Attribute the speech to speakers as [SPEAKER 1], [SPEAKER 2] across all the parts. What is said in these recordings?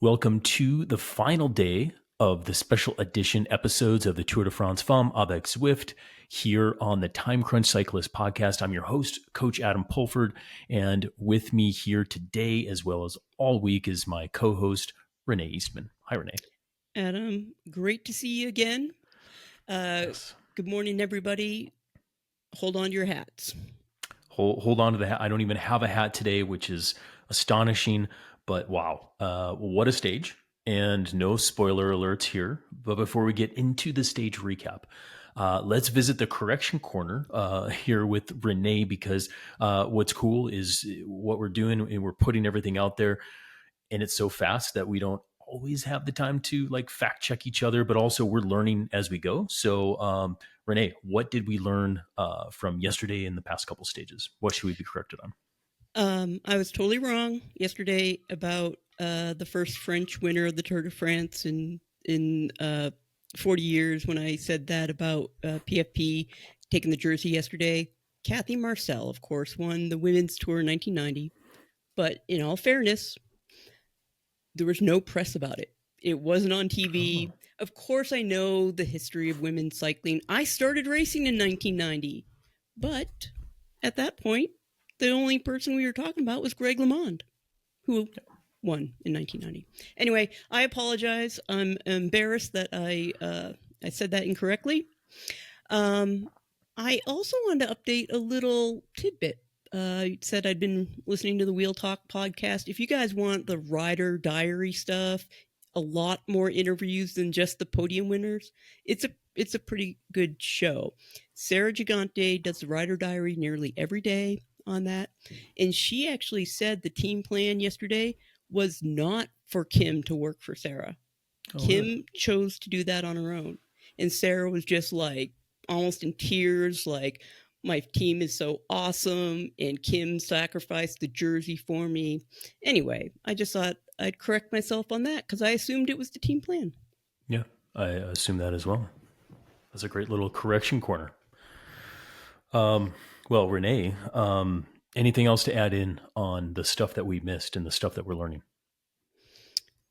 [SPEAKER 1] Welcome to the final day of the special edition episodes of the Tour de France Femmes, avec Zwift, here on the Time Crunch Cyclist podcast. I'm your host, Coach Adam Pulford, and with me here today, as well as all week, is my co-host, Renee Eastman. Hi, Renee.
[SPEAKER 2] Adam, great to see you again.
[SPEAKER 1] Yes.
[SPEAKER 2] Good morning, everybody. Hold on to your hats.
[SPEAKER 1] Hold on to the hat. I don't even have a hat today, which is astonishing, but wow, what a stage. And no spoiler alerts here. But before we get into the stage recap, let's visit the correction corner here with Renee, because what's cool is what we're doing, and we're putting everything out there, and it's so fast that we don't always have the time to like fact check each other, but also we're learning as we go. So Renee, what did we learn from yesterday in the past couple stages? What should we be corrected on?
[SPEAKER 2] I was totally wrong yesterday about the first French winner of the Tour de France in 40 years when I said that about PFP taking the jersey yesterday. Kathy Marcel, of course, won the women's tour in 1990. But in all fairness, there was no press about it. It wasn't on TV. Oh. Of course, I know the history of women's cycling. I started racing in 1990. But at that point, the only person we were talking about was Greg LeMond, who won in 1990. Anyway, I apologize. I'm embarrassed that I said that incorrectly. I also wanted to update a little tidbit. You said I'd been listening to the Wheel Talk podcast. If you guys want the rider diary stuff, a lot more interviews than just the podium winners, it's a pretty good show. Sarah Gigante does the rider diary nearly every day on that. And she actually said the team plan yesterday was not for Kim to work for Sarah. Kim really chose to do that on her own. And Sarah was just like almost in tears, like, my team is so awesome, and Kim sacrificed the jersey for me. Anyway, I just thought I'd correct myself on that because I assumed it was the team plan.
[SPEAKER 1] Yeah, I assume that as well. That's a great little correction corner. Well, Renee, anything else to add in on the stuff that we missed and the stuff that we're learning?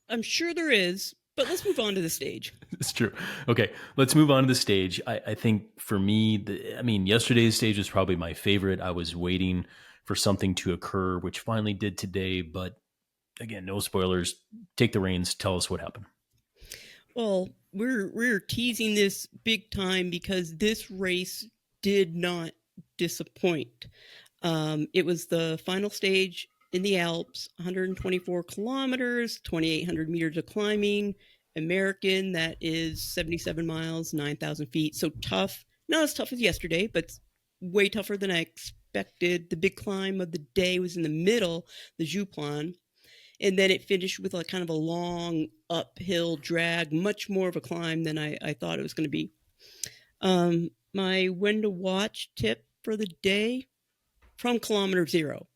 [SPEAKER 2] I'm sure there is. But let's move on to the stage.
[SPEAKER 1] It's true. Okay, let's move on to the stage. I think for me, yesterday's stage was probably my favorite. I was waiting for something to occur, which finally did today. But again, no spoilers. Take the reins. Tell us what happened.
[SPEAKER 2] Well, we're teasing this big time because this race did not disappoint. It was the final stage in the Alps, 124 kilometers, 2,800 meters of climbing, American, that is 77 miles, 9,000 feet. So tough, not as tough as yesterday, but way tougher than I expected. The big climb of the day was in the middle, the Jouplan. And then it finished with a kind of a long uphill drag, much more of a climb than I thought it was going to be. My when to watch tip for the day, from kilometer zero.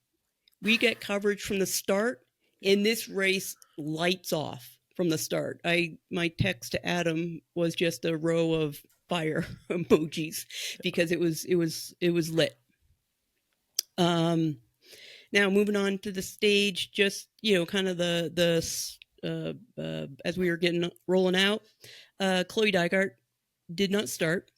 [SPEAKER 2] We get coverage from the start, and this race lights off from the start. My text to Adam was just a row of fire emojis because it was lit. Now moving on to the stage, just kind of the as we were rolling out, Chloe Dygert did not start.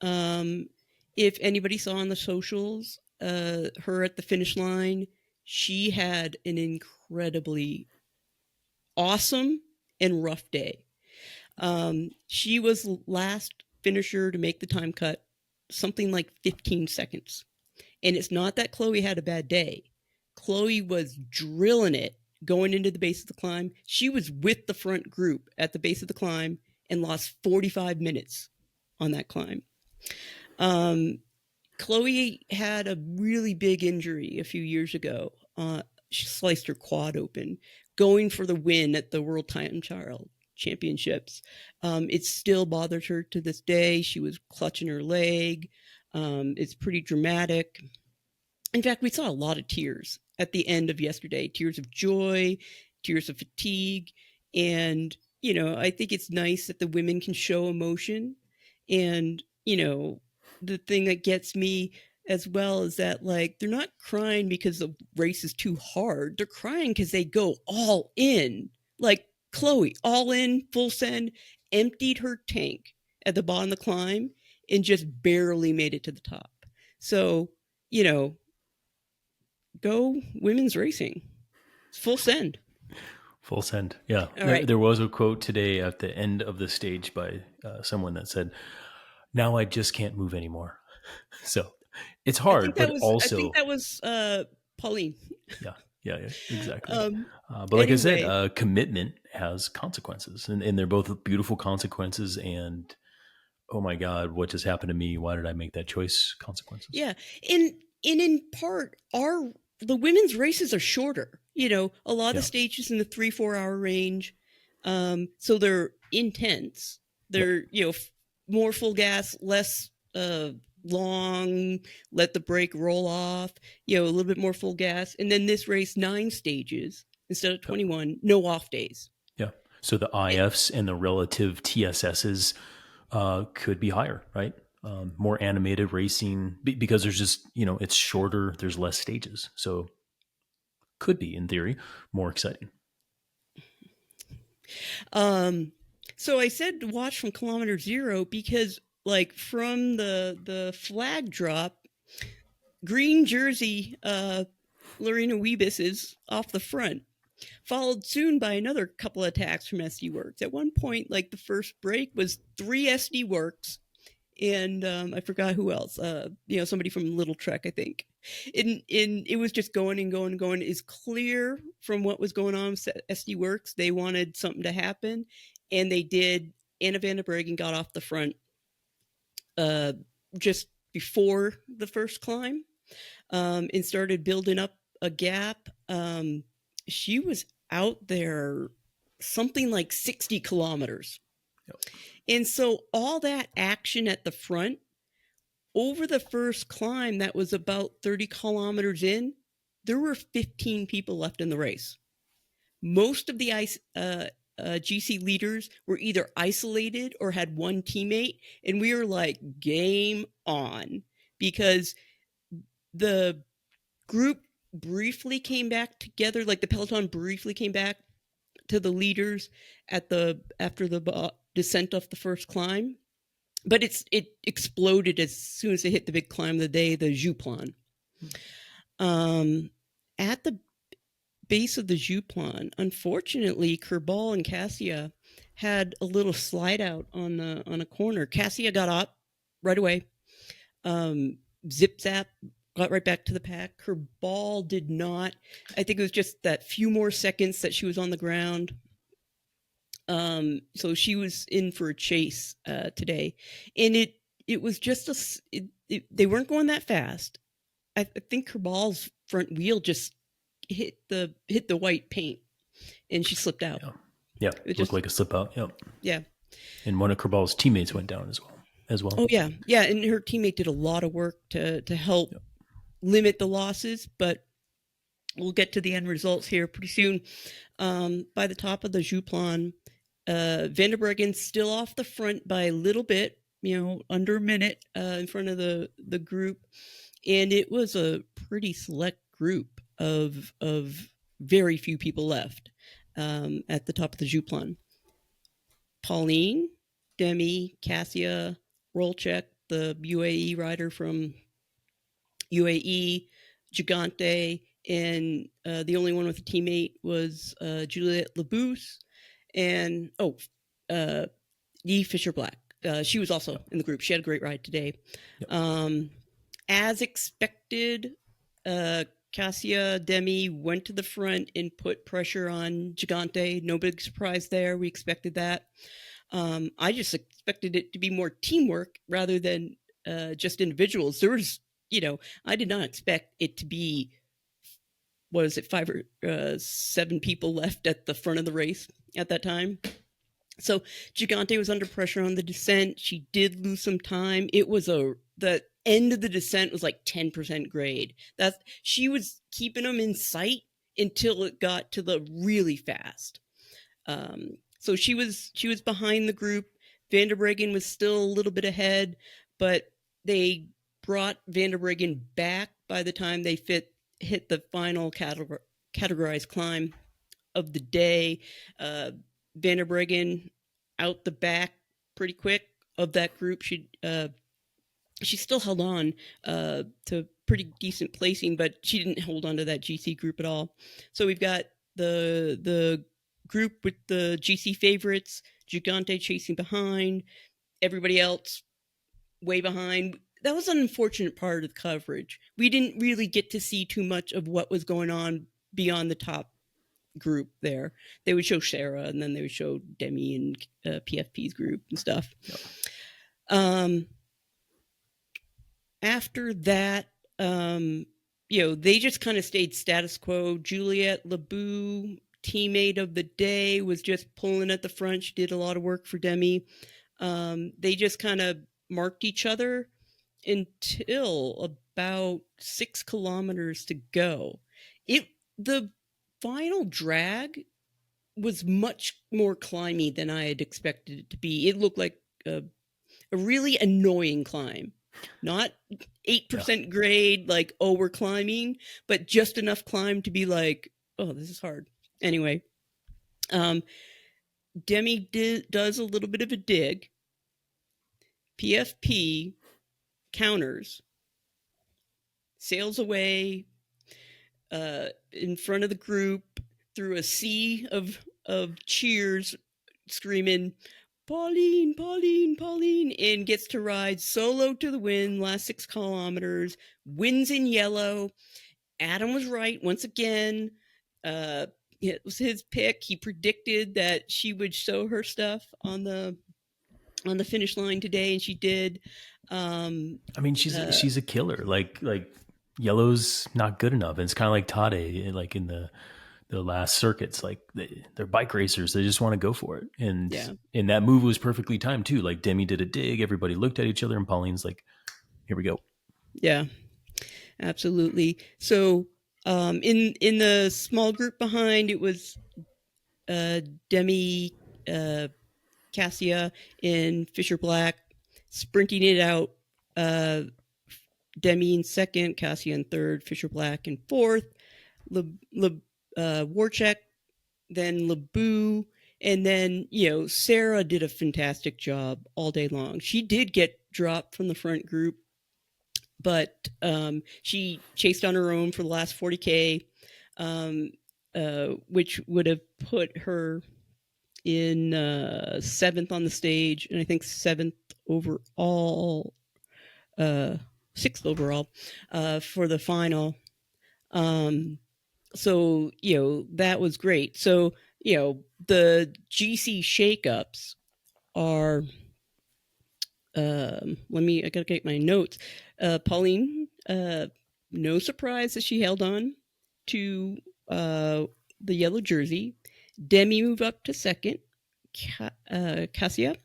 [SPEAKER 2] If anybody saw on the socials, her at the finish line, she had an incredibly awesome and rough day. She was last finisher to make the time cut, something like 15 seconds. And it's not that Chloe had a bad day. Chloe was drilling it going into the base of the climb. She was with the front group at the base of the climb and lost 45 minutes on that climb. Chloe had a really big injury a few years ago. She sliced her quad open, going for the win at the World Time Trial Championships. It still bothers her to this day. She was clutching her leg. It's pretty dramatic. In fact, we saw a lot of tears at the end of yesterday, tears of joy, tears of fatigue. And, I think it's nice that the women can show emotion. And, the thing that gets me as well is that, like, they're not crying because the race is too hard. They're crying because they go all in. Like, Chloe, all in, full send, emptied her tank at the bottom of the climb and just barely made it to the top. So, go women's racing. It's full send.
[SPEAKER 1] Full send. Yeah.
[SPEAKER 2] All right.
[SPEAKER 1] There was a quote today at the end of the stage by someone that said, "Now I just can't move anymore." So it's hard, but also,
[SPEAKER 2] I think that was Pauline.
[SPEAKER 1] yeah, exactly. But like
[SPEAKER 2] Anyway.
[SPEAKER 1] I said, commitment has consequences, and they're both beautiful consequences. And oh my God, what just happened to me? Why did I make that choice? Consequences.
[SPEAKER 2] Yeah, and in part, the women's races are shorter. A lot of the stages in the 3-4 hour range, so they're intense. They're more full gas, less long, let the brake roll off. A little bit more full gas, and then this race 9 stages instead of 21, no off days.
[SPEAKER 1] Yeah. So the IFs and the relative TSSs could be higher, right? More animated racing because there's just, it's shorter, there's less stages. So could be, in theory, more exciting.
[SPEAKER 2] So I said to watch from kilometer 0 because from the flag drop, green jersey, Lorena Wiebes is off the front, followed soon by another couple of attacks from SD Works. At one point, the first break was 3 SD Works, and I forgot who else. Somebody from Little Trek, I think. And it was just going and going and going. It's clear from what was going on with SD Works, they wanted something to happen, and they did. Anna van der Breggen got off the front just before the first climb, and started building up a gap. She was out there something like 60 kilometers.
[SPEAKER 1] Yep.
[SPEAKER 2] And so all that action at the front, over the first climb that was about 30 kilometers in, there were 15 people left in the race. Most of the GC leaders were either isolated or had one teammate, and we were like, game on, because the group briefly came back together, the peloton briefly came back to the leaders after the descent off the first climb, but it exploded as soon as it hit the big climb of the day, the Jouplan. At the base of the Jouplan, unfortunately, Kerbal and Cassia had a little slide out on a corner. Cassia got up right away, zip zap, got right back to the pack. Kerbal did not. I think it was just that few more seconds that she was on the ground. So she was in for a chase today, and it was just they weren't going that fast. I think Kerbal's front wheel just hit the white paint, and she slipped out.
[SPEAKER 1] Yeah, it looked like a slip out. Yep.
[SPEAKER 2] Yeah.
[SPEAKER 1] And one of Kerbal's teammates went down as well.
[SPEAKER 2] Oh yeah, and her teammate did a lot of work to help limit the losses, but we'll get to the end results here pretty soon. By the top of the Jouplan, van der Breggen still off the front by a little bit, under a minute in front of the group, and it was a pretty select group of very few people left at the top of the Jouplan. Pauline, Demi, Cassia, Rolchek, the UAE rider from UAE, Gigante, and the only one with a teammate was Juliette Labousse, and Dee Fisher-Black. She was also in the group. She had a great ride today. As expected, Cassia, Demi went to the front and put pressure on Gigante. No big surprise there. We expected that. I just expected it to be more teamwork rather than just individuals. There was, I did not expect it to be, 5 or 7 people left at the front of the race at that time. So Gigante was under pressure on the descent. She did lose some time. It was the end of the descent was like 10% grade. She was keeping them in sight until it got to the really fast. So she was behind the group. Van der Breggen was still a little bit ahead, but they brought Van der Breggen back by the time they hit the final categorized climb of the day. Van der Breggen out the back pretty quick of that group. She still held on to pretty decent placing, but she didn't hold on to that GC group at all. So we've got the group with the GC favorites, Gigante chasing behind, everybody else way behind. That was an unfortunate part of the coverage. We didn't really get to see too much of what was going on beyond the top group there. They would show Sarah, and then they would show Demi and PFP's group and stuff. Yep. After that, they just kind of stayed status quo. Juliette Labou, teammate of the day, was just pulling at the front. She did a lot of work for Demi. They just kind of marked each other until about 6 kilometers to go. The final drag was much more climby than I had expected it to be. It looked like a really annoying climb. Not 8% grade, like, oh, we're climbing, but just enough climb to be like, oh, this is hard. Anyway, Demi does a little bit of a dig. PFP counters, sails away in front of the group through a sea of cheers, screaming, Pauline, Pauline, Pauline, and gets to ride solo to the win, last 6 kilometers, wins in yellow. Adam was right once again. It was his pick. He predicted that she would show her stuff on the finish line today, and she did.
[SPEAKER 1] I mean, she's a killer. Like yellow's not good enough. And it's kind of like Tade, like in the last circuits, like they're bike racers. They just want to go for it. And that move was perfectly timed too. Like Demi did a dig. Everybody looked at each other, and Pauline's like, here we go. Yeah,
[SPEAKER 2] absolutely. So in the small group behind, it was Demi, Cassia, and Fisher Black sprinting it out. Demi in second, Cassia in third, Fisher Black in fourth, Warchek, then Labou, and then, Sarah did a fantastic job all day long. She did get dropped from the front group, but she chased on her own for the last 40K, which would have put her in 7th on the stage, and I think 7th overall, 6th overall for the final. So, that was great. So, the GC shakeups are, I gotta get my notes. Pauline, no surprise that she held on to the yellow jersey. Demi moved up to second. Cassia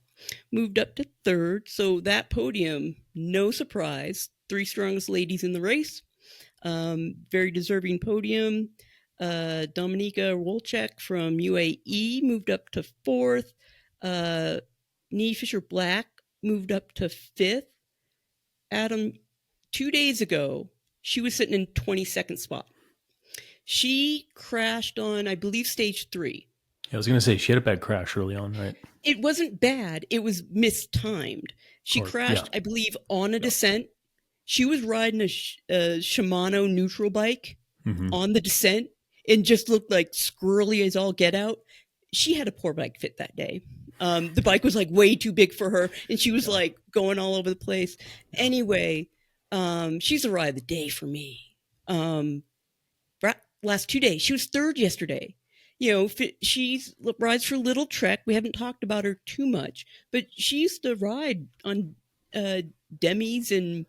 [SPEAKER 2] moved up to third. So that podium, no surprise. 3 strongest ladies in the race. Very deserving podium. Dominika Wolchek from UAE moved up to 4th. Nee Fisher Black moved up to 5th. Adam, 2 days ago, she was sitting in 22nd spot. She crashed on, I believe, stage 3.
[SPEAKER 1] I was going to say, she had a bad crash early on, right?
[SPEAKER 2] It wasn't bad. It was mistimed. She crashed, I believe, on a descent. She was riding a Shimano neutral bike on the descent and just looked like squirrely as all get out. She had a poor bike fit that day. The bike was like way too big for her, and she was like going all over the place. Anyway, she's the ride of the day for me. Last 2 days, she was 3rd yesterday. She rides for Little Trek. We haven't talked about her too much, but she used to ride on Demi's and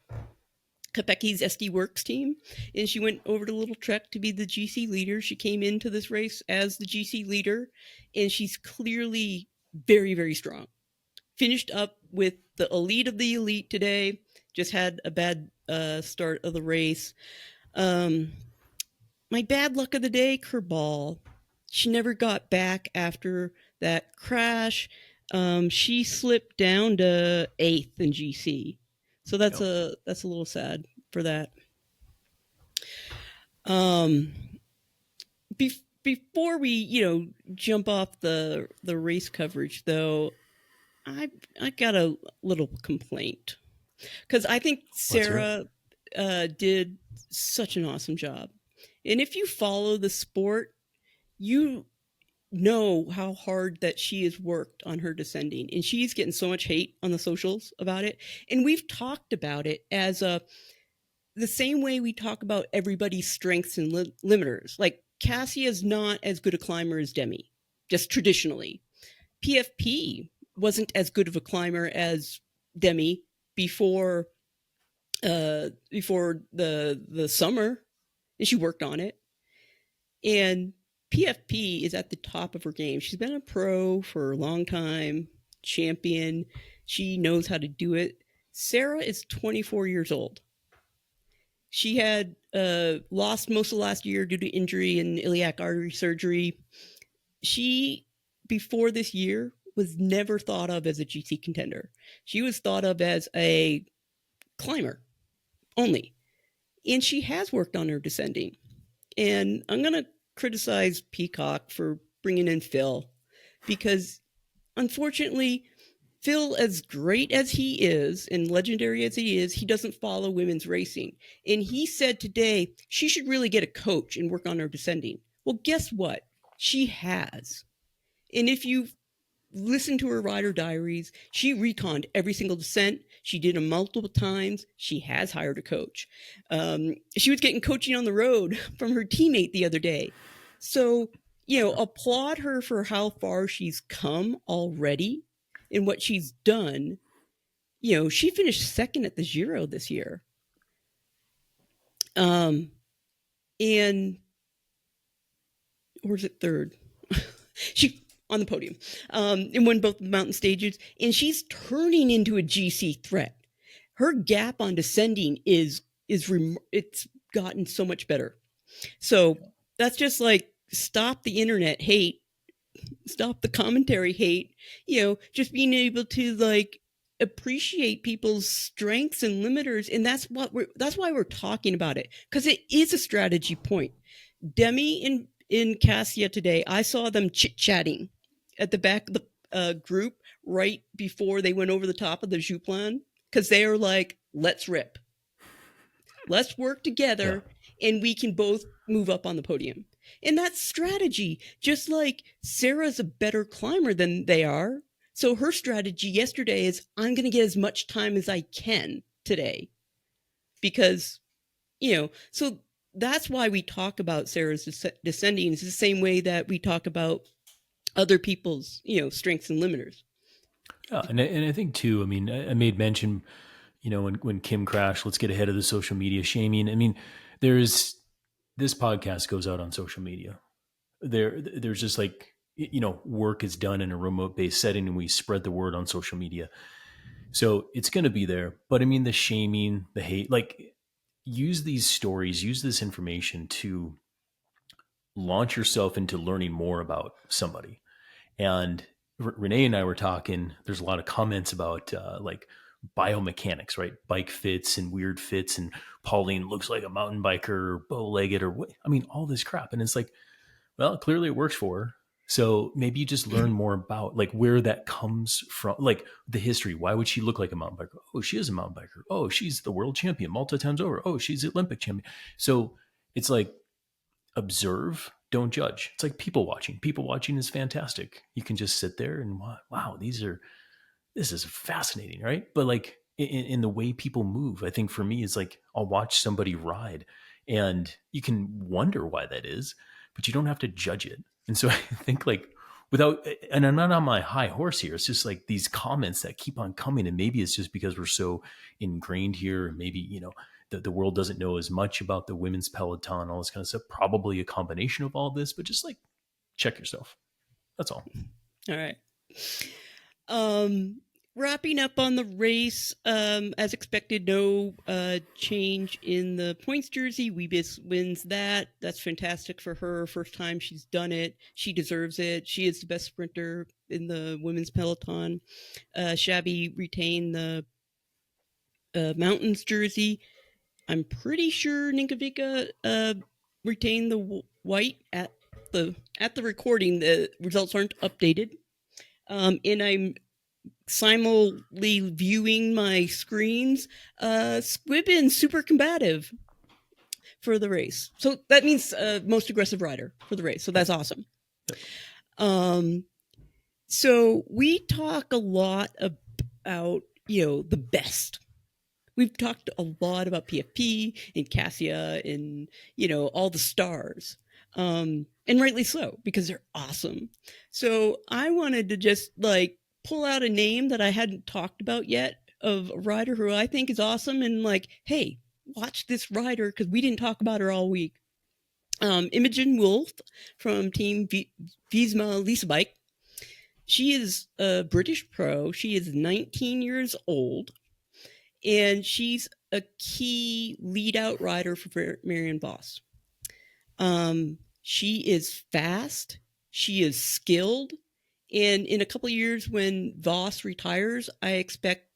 [SPEAKER 2] Kopeck's SD Works team, and she went over to Little Trek to be the GC leader. She came into this race as the GC leader, and she's clearly very, very strong. Finished up with the elite of the elite today. Just had a bad start of the race. My bad luck of the day, Kerbal. She never got back after that crash. She slipped down to 8th in GC. So that's a little sad for that. before we jump off the race coverage, though, I got a little complaint because I think
[SPEAKER 1] Let's hear it.
[SPEAKER 2] Sarah did such an awesome job, and if you follow the sport, you know how hard that she has worked on her descending, and she's getting so much hate on the socials about it. And we've talked about it as the same way we talk about everybody's strengths and limiters. Like Cassie is not as good a climber as Demi, just traditionally. PFP wasn't as good of a climber as Demi before the summer, and she worked on it. And PFP is at the top of her game. She's been a pro for a long time, champion. She knows how to do it. Sarah is 24 years old. She had lost most of last year due to injury and iliac artery surgery. She, before this year, was never thought of as a GC contender. She was thought of as a climber only. And she has worked on her descending. And I'm going to criticize Peacock for bringing in Phil, because unfortunately, Phil, as great as he is and legendary as he is, he doesn't follow women's racing. And he said today she should really get a coach and work on her descending. Well, guess what? She has. And if you listen to her rider diaries, she reconned every single descent. She did them multiple times. She has hired a coach. She was getting coaching on the road from her teammate the other day. So, applaud her for how far she's come already and what she's done. She finished second at the Giro this year. And or is it third? She on the podium and won both mountain stages, and she's turning into a GC threat. Her gap on descending it's gotten so much better. So that's just like, stop the internet hate, stop the commentary hate, just being able to like appreciate people's strengths and limiters. And that's why we're talking about it, because it is a strategy point. Demi in Cassia today, I saw them chit-chatting at the back of the group right before they went over the top of the Jouplan, because they are like, let's rip. Let's work together, and we can both move up on the podium. And that's strategy. Just like Sarah's a better climber than they are. So her strategy yesterday is, I'm going to get as much time as I can today. Because, so that's why we talk about Sarah's descending. It's the same way that we talk about other people's, strengths and limiters.
[SPEAKER 1] Yeah, and I think too, I mean, I made mention, when Kim crashed, let's get ahead of the social media shaming. I mean, this podcast goes out on social media. There's just like, work is done in a remote based setting, and we spread the word on social media. So it's going to be there. But I mean, the shaming, the hate, like, use these stories, use this information to launch yourself into learning more about somebody. And Renee and I were talking, there's a lot of comments about like biomechanics, right? Bike fits and weird fits, and Pauline looks like a mountain biker or bow-legged, or what? I mean, all this crap. And it's like, well, clearly it works for her. So maybe you just learn more about like where that comes from, like the history. Why would she look like a mountain biker? Oh, she is a mountain biker. Oh, she's the world champion multiple times over. Oh, she's the Olympic champion. So it's like, observe, don't judge. It's like people watching. People watching is fantastic. You can just sit there and wow, this is fascinating, right? But like in the way people move, I think for me is like, I'll watch somebody ride and you can wonder why that is, but you don't have to judge it. And so I think like and I'm not on my high horse here. It's just like these comments that keep on coming. And maybe it's just because we're so ingrained here. And maybe, the world doesn't know as much about the women's peloton, all this kind of stuff. Probably a combination of all this, but just like check yourself. That's all.
[SPEAKER 2] All right. Wrapping up on the race, as expected, no change in the points jersey. Weebis wins that. That's fantastic for her. First time she's done it. She deserves it. She is the best sprinter in the women's peloton. Shabby retained the mountains jersey. I'm pretty sure Ninkovica retained the white at at the recording, the results aren't updated, and I'm simultaneously viewing my screens. Squibbin super combative for the race, so that means most aggressive rider for the race. So that's awesome. So we talk a lot about the best. We've talked a lot about PFP and Cassia and all the stars, and rightly so, because they're awesome. So I wanted to just pull out a name that I hadn't talked about yet of a rider who I think is awesome, and hey, watch this rider because we didn't talk about her all week. Imogen Wolf from Team Visma Lisa Bike. She is a British pro. She is 19 years old, and she's a key lead-out rider for Marianne Vos. She is fast. She is skilled. And in a couple of years when Vos retires, I expect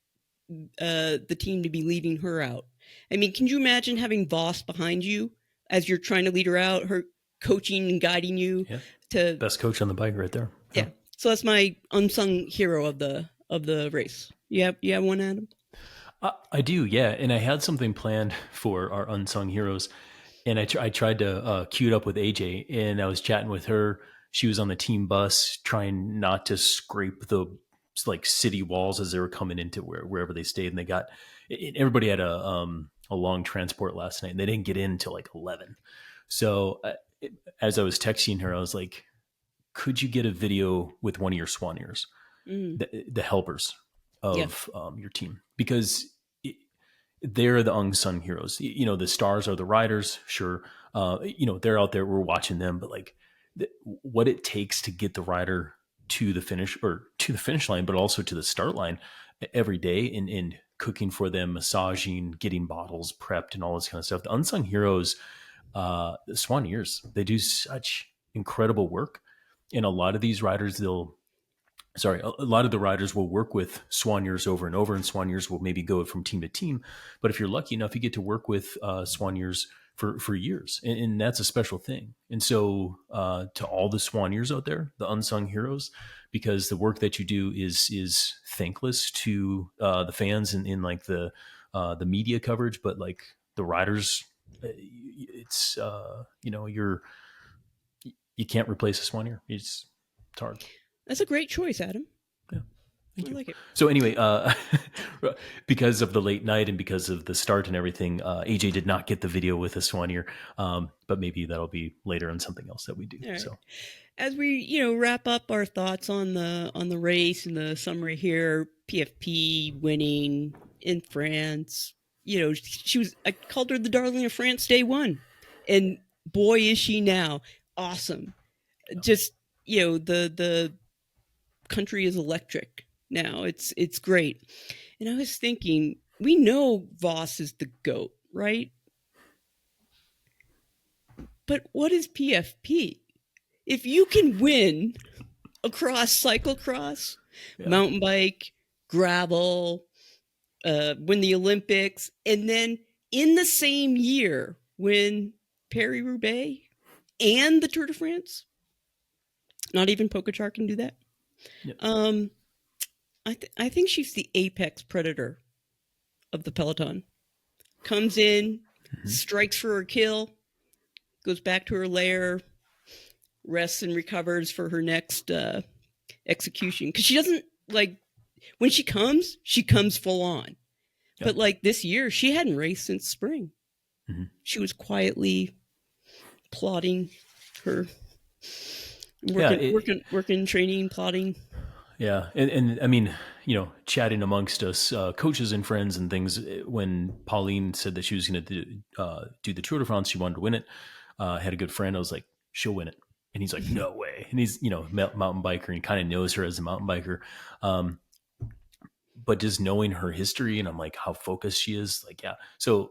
[SPEAKER 2] the team to be leading her out. I mean, can you imagine having Vos behind you as you're trying to lead her out, her coaching and guiding you?
[SPEAKER 1] Yeah. Best coach on the bike right there.
[SPEAKER 2] Yeah. So that's my unsung hero of the race. You have one, Adam?
[SPEAKER 1] I do, yeah. And I had something planned for our unsung heroes, and I tried to queue it up with AJ, and I was chatting with her. She was on the team bus trying not to scrape the city walls as they were coming into wherever they stayed, and everybody had a long transport last night, and they didn't get in until 11. So as I was texting her, I was like, could you get a video with one of your swan ears, the helpers of your team? Because they're the unsung heroes. The stars are the riders. Sure. They're out there. We're watching them, but what it takes to get the rider to the finish line, but also to the start line every day in cooking for them, massaging, getting bottles prepped and all this kind of stuff. The unsung heroes, the swan ears, they do such incredible work. And a lot of these riders, a lot of the riders will work with swan ears over and over, and swan ears will maybe go from team to team. But if you're lucky enough, you get to work with swan ears for years, and that's a special thing. And so to all the swan ears out there, the unsung heroes, because the work that you do is thankless to the fans and in the media coverage, but the riders, it's you can't replace a swan ear. It's hard.
[SPEAKER 2] That's a great choice, Adam.
[SPEAKER 1] Yeah. Thank you.
[SPEAKER 2] I like it.
[SPEAKER 1] So anyway, because of the late night and because of the start and everything, AJ did not get the video with a swan ear, but maybe that'll be later on something else that we do. Right. So
[SPEAKER 2] as we wrap up our thoughts on the race and the summary here, PFP winning in France. I called her the darling of France day one, and boy is she now awesome. Just the country is electric now. It's great. And I was thinking, we know Vos is the GOAT, right? But what is PFP? If you can win across cyclocross, mountain bike, gravel, win the Olympics, and then in the same year win Paris-Roubaix and the Tour de France, not even Pogačar can do that. Yep. I think she's the apex predator of the peloton. Comes in, strikes for her kill, goes back to her lair, rests and recovers for her next execution. Because she doesn't when she comes full on. Yep. But this year, she hadn't raced since spring. Mm-hmm. She was quietly plotting her working, training, plotting.
[SPEAKER 1] Yeah. And I mean, chatting amongst us, coaches and friends and things, when Pauline said that she was going to do the Tour de France, she wanted to win it. Had a good friend. I was like, she'll win it. And he's like, no way. And he's, mountain biker and kind of knows her as a mountain biker. But just knowing her history, and I'm like, how focused she is. So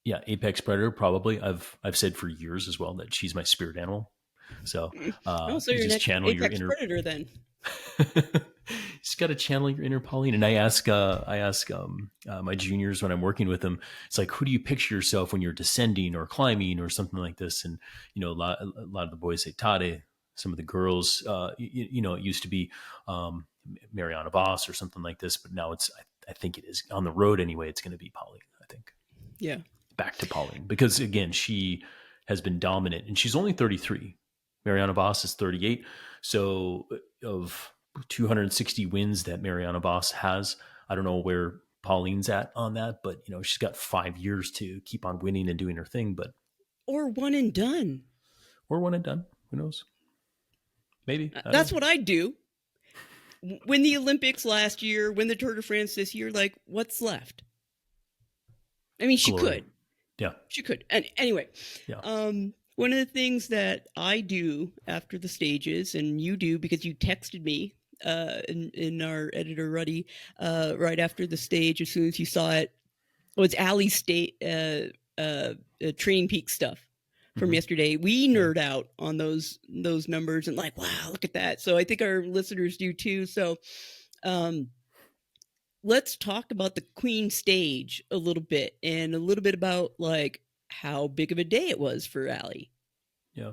[SPEAKER 1] yeah, apex predator, probably. I've said for years as well that she's my spirit animal. So,
[SPEAKER 2] so you're just channel your inner predator then.
[SPEAKER 1] Just got to channel your inner Pauline. And I ask my juniors when I'm working with them, it's like, who do you picture yourself when you're descending or climbing or something like this? And, a lot of the boys say Tade. Some of the girls, it used to be Mariana Voss or something like this, but now I think it is on the road anyway. It's going to be Pauline, I think.
[SPEAKER 2] Yeah.
[SPEAKER 1] Back to Pauline, because again, she has been dominant and she's only 33. Mariana Voss is 38. So of 260 wins that Mariana Voss has, I don't know where Pauline's at on that, but she's got 5 years to keep on winning and doing her thing,
[SPEAKER 2] or one and done.
[SPEAKER 1] Who knows? Maybe.
[SPEAKER 2] That's what I'd do. Win the Olympics last year, win the Tour de France this year, like, what's left? I mean, she could.
[SPEAKER 1] Yeah.
[SPEAKER 2] She could. And anyway,
[SPEAKER 1] yeah.
[SPEAKER 2] One of the things that I do after the stages, and you do because you texted me in our editor Ruddy right after the stage, as soon as you saw it, was Allie's Training Peak stuff from yesterday. We nerd out on those numbers and like, wow, look at that. So I think our listeners do too. So let's talk about the Queen stage a little bit, and a little bit about like how big of a day it was for Allie.
[SPEAKER 1] Yeah.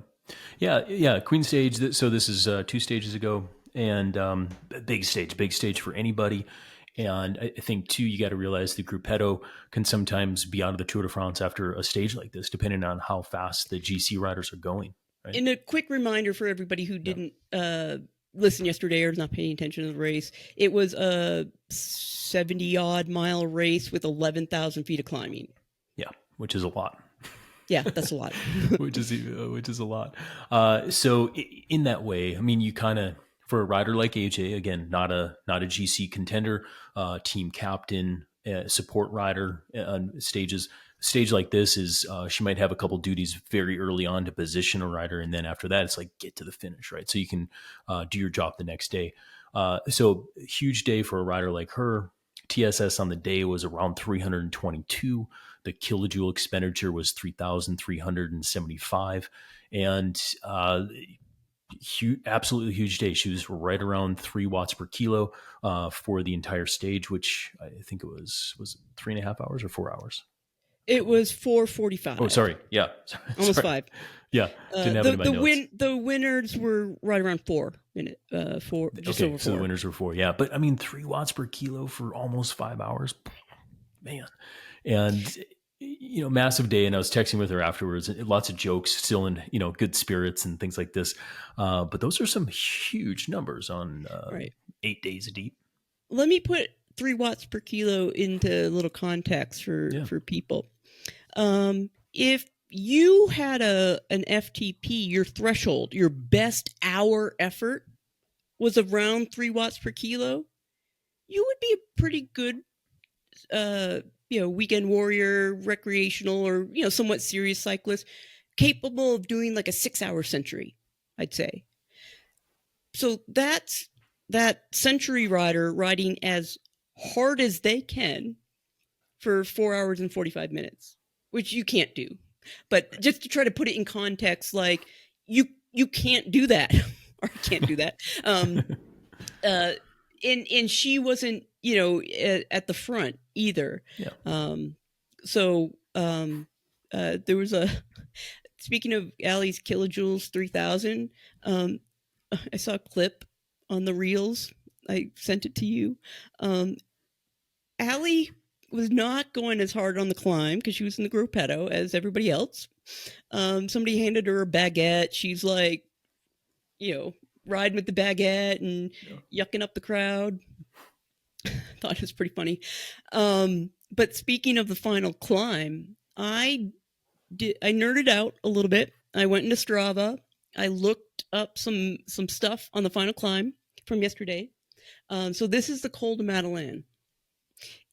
[SPEAKER 1] Queen stage. So this is 2 stages ago, and big stage for anybody. And I think too, you got to realize the gruppetto can sometimes be out of the Tour de France after a stage like this, depending on how fast the GC riders are going. Right?
[SPEAKER 2] And a quick reminder for everybody who didn't listen yesterday or is not paying attention to the race, it was a 70-odd mile race with 11,000 feet of climbing.
[SPEAKER 1] Yeah, which is a lot.
[SPEAKER 2] Yeah, that's a lot.
[SPEAKER 1] which is a lot. So in that way, I mean, you kind of, for a rider like AJ, again, not a GC contender, team captain, support rider on stages. A stage like this is she might have a couple duties very early on to position a rider, and then after that, it's like get to the finish, right? So you can do your job the next day. So huge day for a rider like her. TSS on the day was around 322. The kilojoule expenditure was 3,375, and absolutely huge day. She was right around 3 watts per kilo for the entire stage, which I think it was 3.5 hours or 4 hours.
[SPEAKER 2] It was 4:45.
[SPEAKER 1] Oh, sorry. Yeah,
[SPEAKER 2] almost
[SPEAKER 1] sorry.
[SPEAKER 2] 5.
[SPEAKER 1] Yeah, didn't have it in my notes.
[SPEAKER 2] The winners were right around 4 minutes. Just over 4.
[SPEAKER 1] So the winners were 4. Yeah, but I mean, 3 watts per kilo for almost 5 hours, man. And massive day. And I was texting with her afterwards, and lots of jokes, still in good spirits and things like this. But those are some huge numbers on 8 days deep.
[SPEAKER 2] Let me put 3 watts per kilo into a little context for people. If you had an FTP, your threshold, your best hour effort was around 3 watts per kilo, you would be a pretty good, weekend warrior, recreational, or, somewhat serious cyclist, capable of doing like a 6-hour century, I'd say. So that's that century rider riding as hard as they can for 4 hours and 45 minutes, which you can't do. But just to try to put it in context, like you can't do that, or can't do that. And she wasn't, at the front either.
[SPEAKER 1] Yeah.
[SPEAKER 2] There was speaking of Allie's kilojoules 3,000, I saw a clip on the reels. I sent it to you. Allie was not going as hard on the climb because she was in the gruppetto as everybody else. Somebody handed her a baguette. She's like, riding with the baguette and yucking up the crowd. Thought it was pretty funny. But speaking of the final climb, I nerded out a little bit. I went into Strava. I looked up some stuff on the final climb from yesterday. So this is the Col de Madeleine.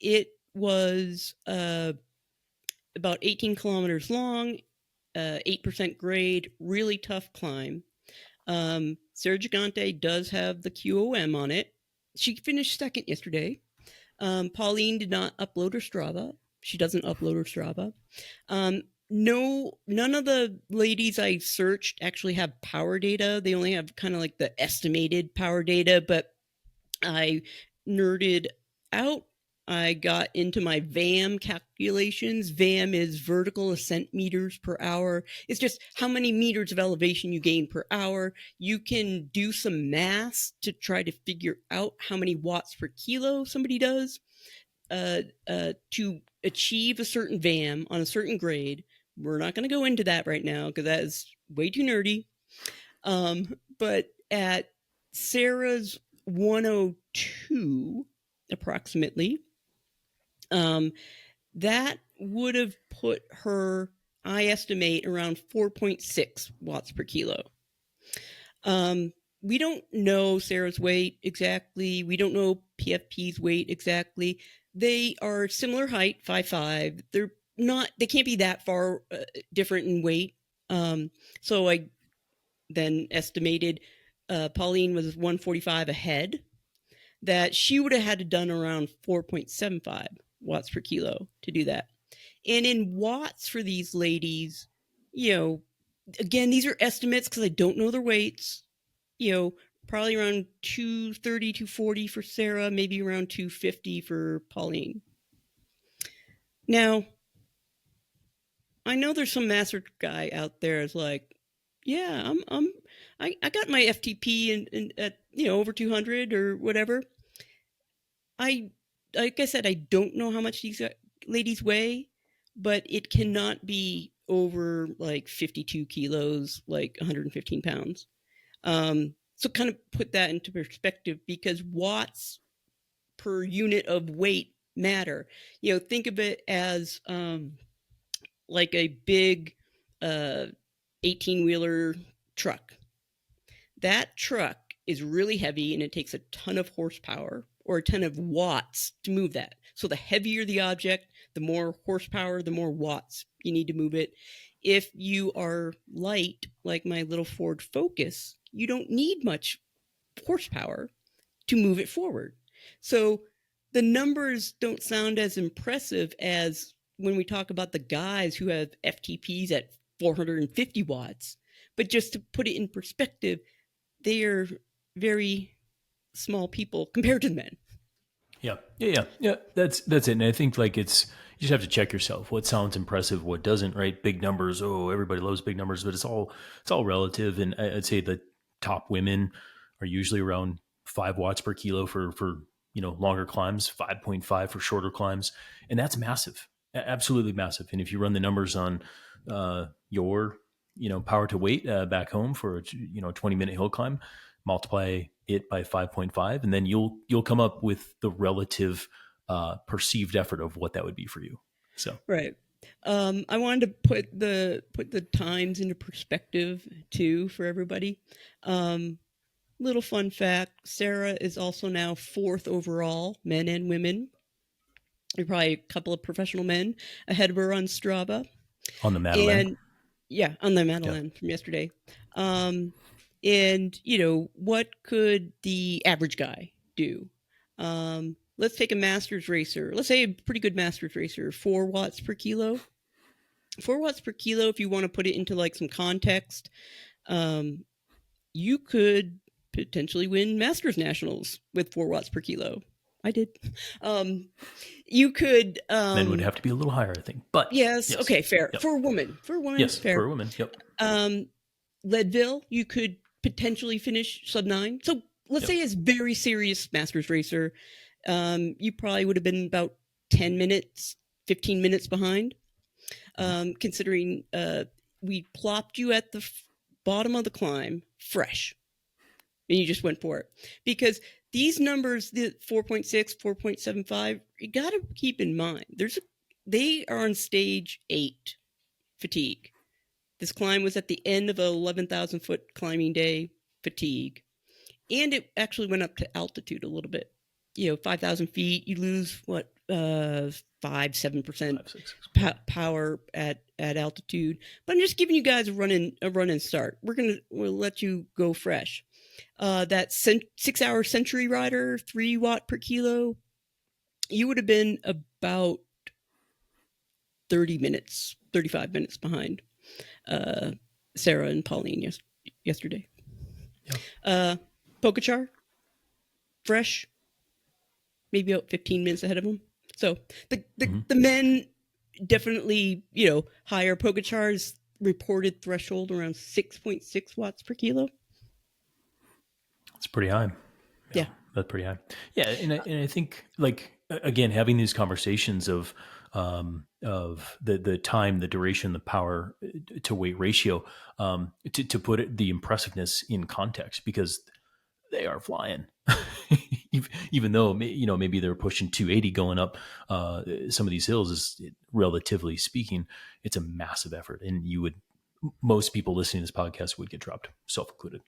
[SPEAKER 2] It was about 18 kilometers long, 8% grade, really tough climb. Sarah Gigante does have the QOM on it. She finished second yesterday. Pauline did not upload her Strava. She doesn't upload her Strava. None of the ladies I searched actually have power data. They only have kind of like the estimated power data, but I nerded out. I got into my VAM calculations. VAM is vertical ascent meters per hour. It's just how many meters of elevation you gain per hour. You can do some math to try to figure out how many watts per kilo somebody does to achieve a certain VAM on a certain grade. We're not going to go into that right now because that is way too nerdy. But at Sarah's 102 approximately, that would have put her, I estimate, around 4.6 watts per kilo. We don't know Sarah's weight exactly. We don't know PFP's weight exactly. They are similar height, 5'5". They can't be that far different in weight. So I then estimated Pauline was 145 ahead, that she would have had to done around 4.75 watts per kilo to do that. And in watts for these ladies, again, these are estimates because I don't know their weights, probably around 230, 240 for Sarah, maybe around 250 for Pauline. Now, I know there's some master guy out there is like, yeah, I got my FTP in at over 200 or whatever. Like I said, I don't know how much these ladies weigh, but it cannot be over like 52 kilos, like 115 pounds. So kind of put that into perspective, because watts per unit of weight matter. Think of it as like a big 18-wheeler truck. That truck is really heavy and it takes a ton of horsepower or a ton of watts to move that. So the heavier the object, the more horsepower, the more watts you need to move it. If you are light, like my little Ford Focus, you don't need much horsepower to move it forward. So the numbers don't sound as impressive as when we talk about the guys who have FTPs at 450 watts. But just to put it in perspective, they are very small people compared to the men.
[SPEAKER 1] Yeah. That's it. And I think like you just have to check yourself. What sounds impressive, what doesn't, right? Big numbers. Oh, everybody loves big numbers, but it's all relative. And I'd say the top women are usually around 5 watts per kilo for longer climbs, 5.5 for shorter climbs. And that's massive, absolutely massive. And if you run the numbers on your, power to weight back home for a 20-minute hill climb, multiply it by 5.5, and then you'll come up with the relative perceived effort of what that would be for you. So
[SPEAKER 2] right. I wanted to put the times into perspective too for everybody. Little fun fact: Sarah is also now 4th overall, men and women. There's probably a couple of professional men ahead of her on Strava.
[SPEAKER 1] On the Madeleine.
[SPEAKER 2] And yeah, on the Madeleine from yesterday. And what could the average guy do? Let's take a masters racer. Let's say a pretty good masters racer, 4 watts per kilo. 4 watts per kilo, if you want to put it into like some context, you could potentially win Masters Nationals with 4 watts per kilo. I did. You could.
[SPEAKER 1] Then it would have to be a little higher, I think. But
[SPEAKER 2] yes. Okay, fair. Yep. For a woman.
[SPEAKER 1] Yes,
[SPEAKER 2] fair.
[SPEAKER 1] for a woman. Yep.
[SPEAKER 2] Leadville, you could potentially finish sub 9. So let's say it's very serious Masters racer. You probably would have been about 10 minutes, 15 minutes behind. Considering we plopped you at the bottom of the climb fresh, and you just went for it. Because these numbers, the 4.6, 4.75, you got to keep in mind. They are on stage 8 fatigue. This climb was at the end of an 11,000 foot climbing day fatigue. And it actually went up to altitude a little bit. 5,000 feet, you lose 5-7% power at altitude. But I'm just giving you guys a run and start. We'll let you go fresh. That 6-hour Century Rider, 3 watt per kilo, you would have been about 35 minutes behind Sarah and Pauline yesterday.
[SPEAKER 1] Yep.
[SPEAKER 2] Pokachar, fresh, maybe about 15 minutes ahead of him. So
[SPEAKER 1] Mm-hmm.
[SPEAKER 2] the men definitely, higher. Pogacar's reported threshold around 6.6 watts per kilo.
[SPEAKER 1] It's pretty high.
[SPEAKER 2] Yeah.
[SPEAKER 1] That's pretty high. Yeah, and I think like again having these conversations of the time, the duration, the power to weight ratio, to put the impressiveness in context, because they are flying. Even though maybe they're pushing 280 going up some of these hills, is relatively speaking, it's a massive effort, and most people listening to this podcast would get dropped, self included.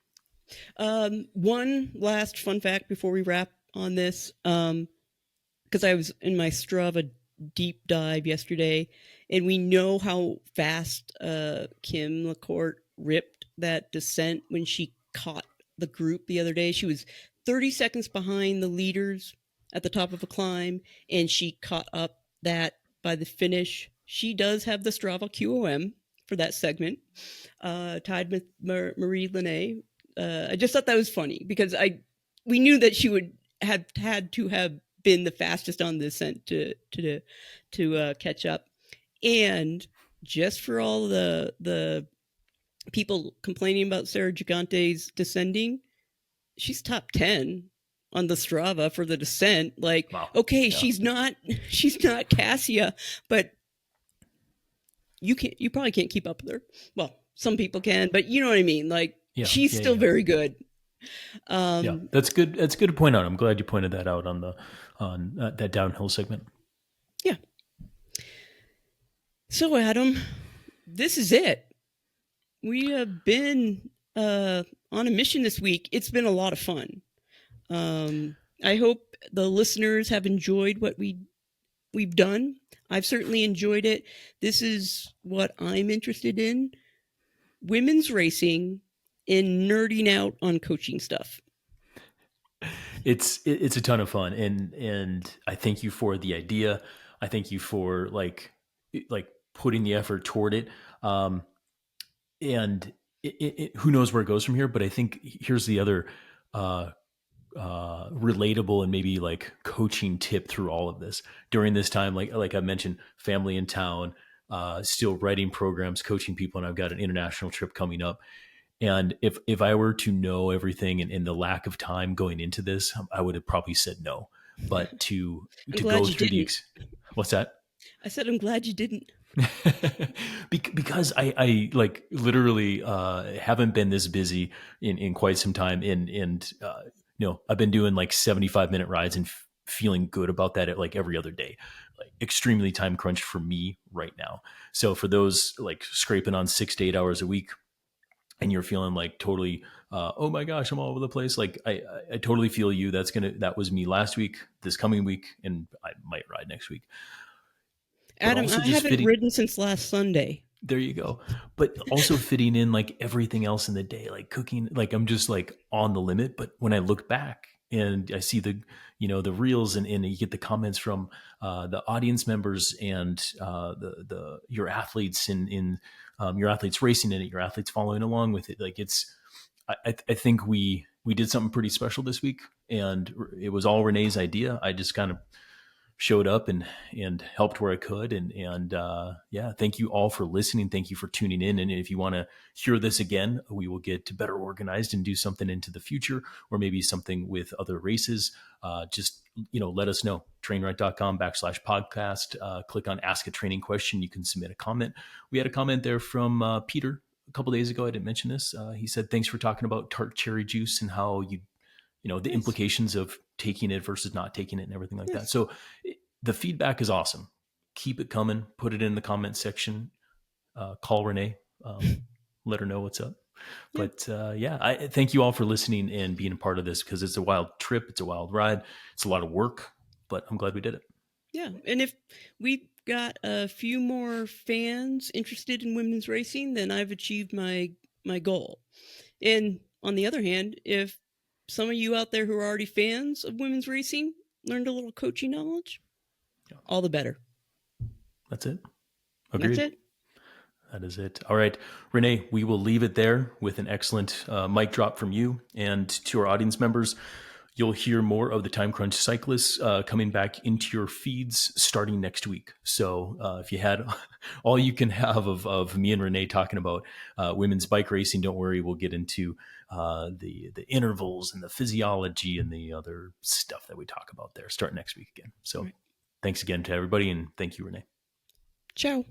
[SPEAKER 2] One last fun fact before we wrap on this, because I was in my Strava deep dive yesterday, and we know how fast Kim LaCourte ripped that descent when she caught the group the other day. She was 30 seconds behind the leaders at the top of a climb, and she caught up that by the finish. She does have the Strava QOM for that segment, tied with Marie Lenné. I just thought that was funny because we knew that she would have had to have been the fastest on the ascent to catch up. And just for all the people complaining about Sarah Gigante's descending, she's top 10 on the Strava for the descent. Like, wow. Okay, yeah. she's not Cassia, but you probably can't keep up with her. Well, some people can, but you know what I mean? Like, she's still very good.
[SPEAKER 1] Yeah, that's good. That's good to point out. I'm glad you pointed that out on that downhill segment.
[SPEAKER 2] Yeah. So, Adam, this is it. We have been on a mission this week. It's been a lot of fun. I hope the listeners have enjoyed what we've done. I've certainly enjoyed it. This is what I'm interested in: women's racing and nerding out on coaching stuff.
[SPEAKER 1] It's a ton of fun, and I thank you for the idea. I thank you for like putting the effort toward it. And who knows where it goes from here? But I think here's the other relatable and maybe like coaching tip through all of this during this time. Like I mentioned, family in town, still writing programs, coaching people, and I've got an international trip coming up. And if I were to know everything and the lack of time going into this, I would have probably said no. But to go through what's that?
[SPEAKER 2] I said, I'm glad you didn't.
[SPEAKER 1] Because I like literally haven't been this busy in quite some time. And I've been doing like 75-minute rides and feeling good about that at like every other day. Like extremely time crunched for me right now. So for those like scraping on 6 to 8 hours a week, and you're feeling like totally, oh my gosh, I'm all over the place. Like I totally feel you. That was me last week, this coming week, and I might ride next week.
[SPEAKER 2] Adam, I haven't ridden since last Sunday.
[SPEAKER 1] There you go. But also fitting in like everything else in the day, like cooking, like I'm just like on the limit. But when I look back and I see the reels and you get the comments from the audience members and your athletes in your athletes racing in it, your athletes following along with it. Like I think we did something pretty special this week, and it was all Renee's idea. I just kind of showed up and helped where I could. And yeah, thank you all for listening. Thank you for tuning in. And if you want to hear this again, we will get better organized and do something into the future, or maybe something with other races. Just, let us know. trainright.com/podcast. Click on Ask a Training Question. You can submit a comment. We had a comment there from Peter a couple of days ago. I didn't mention this. He said, thanks for talking about tart cherry juice and how the implications of taking it versus not taking it and everything like that. So the feedback is awesome. Keep it coming. Put it in the comment section. Call Renee. Let her know what's up. But I thank you all for listening and being a part of this, because it's a wild trip. It's a wild ride. It's a lot of work, but I'm glad we did it.
[SPEAKER 2] Yeah. And if we've got a few more fans interested in women's racing, then I've achieved my goal. And on the other hand, if some of you out there who are already fans of women's racing learned a little coaching knowledge, all the better.
[SPEAKER 1] That's it. Agreed.
[SPEAKER 2] That's it.
[SPEAKER 1] That is it. All right, Renee, we will leave it there with an excellent mic drop from you. And to our audience members, You'll hear more of the Time Crunch Cyclists coming back into your feeds starting next week. So if you had all you can have of me and Renee talking about women's bike racing, don't worry. We'll get into the intervals and the physiology and the other stuff that we talk about there. Start next week again. So
[SPEAKER 2] Right.
[SPEAKER 1] thanks again to everybody, and thank you, Renee.
[SPEAKER 2] Ciao.